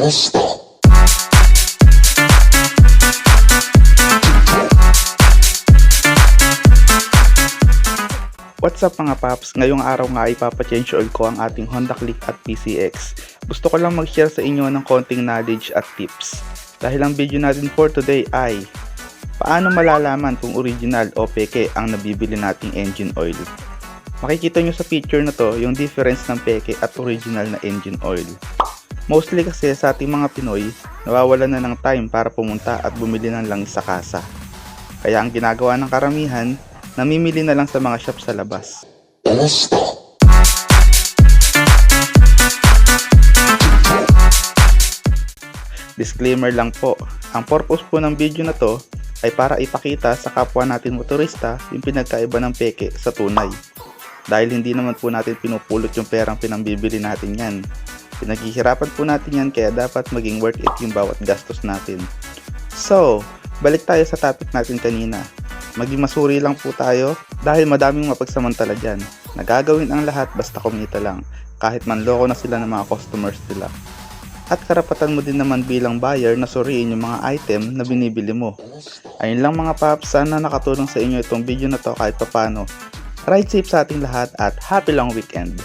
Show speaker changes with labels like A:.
A: What's up mga paps? Ngayong araw nga ay ipapa-change oil ko ang ating Honda Click at PCX. Gusto ko lang mag-share sa inyo ng konting knowledge at tips. Dahil ang video natin for today ay paano malalaman kung original o peke ang nabibili nating engine oil. Makikita nyo sa picture na to yung difference ng peke at original na engine oil. Mostly kasi sa ating mga Pinoy, nawawalan na ng time para pumunta at bumili ng langis sa kasa. Kaya ang ginagawa ng karamihan, namimili na lang sa mga shop sa labas. Disclaimer lang po, ang purpose po ng video na to ay para ipakita sa kapwa natin motorista yung pinagkaiba ng peke sa tunay. Dahil hindi naman po natin pinupulot yung perang pinambibili natin yan. Pinaghihirapan po natin yan kaya dapat maging worth it yung bawat gastos natin. So, balik tayo sa topic natin kanina. Maging masuri lang po tayo dahil madaming mapagsamantala dyan. Nagagawin ang lahat basta kumita lang, kahit manloko na sila ng mga customers nila. At karapatan mo din naman bilang buyer na suriin yung mga item na binibili mo. Ayun lang mga paps, sana nakatulong sa inyo itong video na to kahit papano. Ride safe sa ating lahat at happy long weekend!